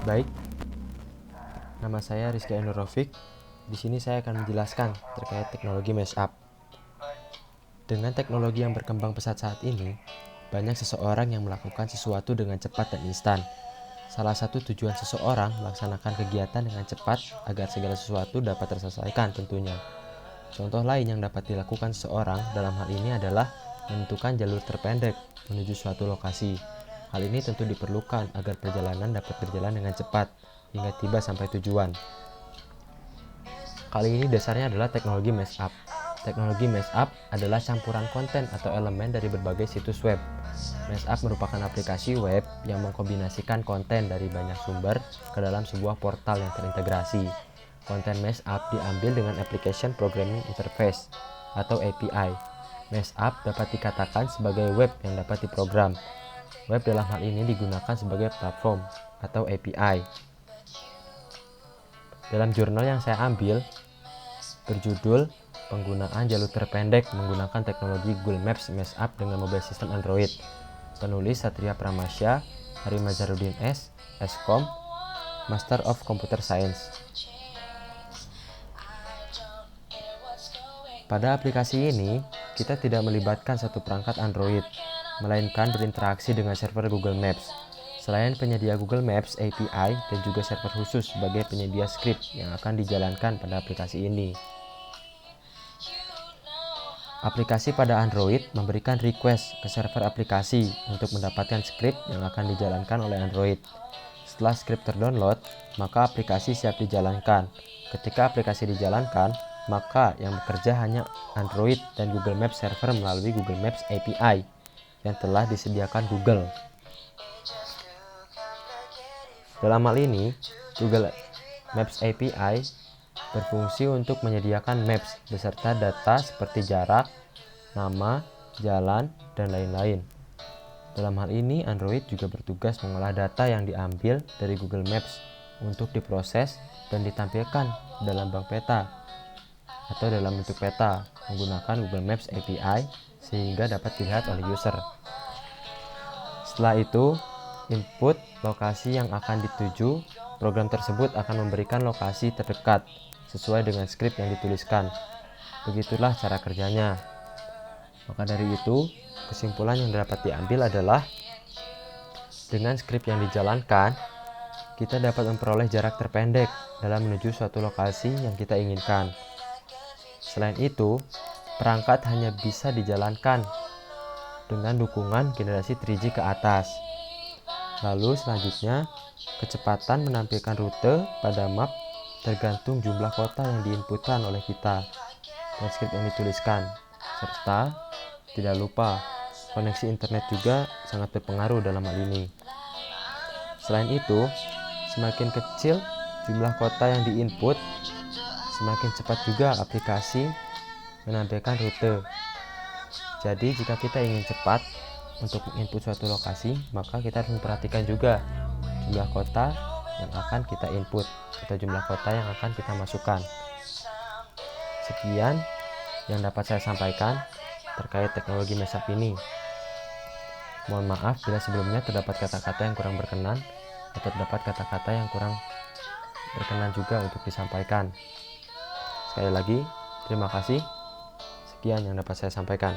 Baik, nama saya Rizky Endorofik. Di sini saya akan menjelaskan terkait teknologi mashup. Dengan teknologi yang berkembang pesat saat ini, banyak seseorang yang melakukan sesuatu dengan cepat dan instan. Salah satu tujuan seseorang melaksanakan kegiatan dengan cepat agar segala sesuatu dapat terselesaikan tentunya. Contoh lain yang dapat dilakukan seseorang dalam hal ini adalah menentukan jalur terpendek menuju suatu lokasi. Hal ini tentu diperlukan agar perjalanan dapat berjalan dengan cepat hingga tiba sampai tujuan. Kali ini dasarnya adalah teknologi mashup. Teknologi mashup adalah campuran konten atau elemen dari berbagai situs web. Mashup merupakan aplikasi web yang mengkombinasikan konten dari banyak sumber ke dalam sebuah portal yang terintegrasi. Konten mashup diambil dengan Application Programming Interface atau API. Mashup dapat dikatakan sebagai web yang dapat diprogram. Web dalam hal ini digunakan sebagai platform atau API. Dalam jurnal yang saya ambil berjudul Penggunaan Jalur Terpendek Menggunakan Teknologi Google Maps Mashup dengan Mobile System Android. Penulis Satria Pramasya, Hari Mazharudin S, Eskom, Master of Computer Science. Pada aplikasi ini, kita tidak melibatkan satu perangkat Android, melainkan berinteraksi dengan server Google Maps. Selain penyedia Google Maps API dan juga server khusus sebagai penyedia script yang akan dijalankan pada aplikasi ini. Aplikasi pada Android memberikan request ke server aplikasi untuk mendapatkan script yang akan dijalankan oleh Android. Setelah script terdownload, maka aplikasi siap dijalankan. Ketika aplikasi dijalankan, maka yang bekerja hanya Android dan Google Maps server melalui Google Maps API yang telah disediakan Google. Dalam hal ini, Google Maps API berfungsi untuk menyediakan maps beserta data seperti jarak, nama, jalan, dan lain-lain. Dalam hal ini, Android juga bertugas mengolah data yang diambil dari Google Maps untuk diproses dan ditampilkan dalam bank peta atau dalam bentuk peta menggunakan Google Maps API sehingga dapat dilihat oleh user. Setelah itu, input lokasi yang akan dituju, program tersebut akan memberikan lokasi terdekat sesuai dengan script yang dituliskan. Begitulah cara kerjanya. Maka dari itu, kesimpulan yang dapat diambil adalah dengan script yang dijalankan, kita dapat memperoleh jarak terpendek dalam menuju suatu lokasi yang kita inginkan. Selain itu, perangkat hanya bisa dijalankan dengan dukungan generasi 3G ke atas. Lalu selanjutnya, kecepatan menampilkan rute pada map tergantung jumlah kota yang diinputkan oleh kita dan script yang dituliskan. Serta tidak lupa, koneksi internet juga sangat berpengaruh dalam hal ini. Selain itu, semakin kecil jumlah kota yang diinput, semakin cepat juga aplikasi menampilkan rute. Jadi jika kita ingin cepat untuk menginput suatu lokasi, maka kita harus memperhatikan juga jumlah kota yang akan kita input atau jumlah kota yang akan kita masukkan. Sekian yang dapat saya sampaikan terkait teknologi mashup ini. Mohon maaf bila sebelumnya terdapat kata-kata yang kurang berkenan atau terdapat kata-kata yang kurang berkenan juga untuk disampaikan. Sekali lagi, terima kasih. Sekian yang dapat saya sampaikan.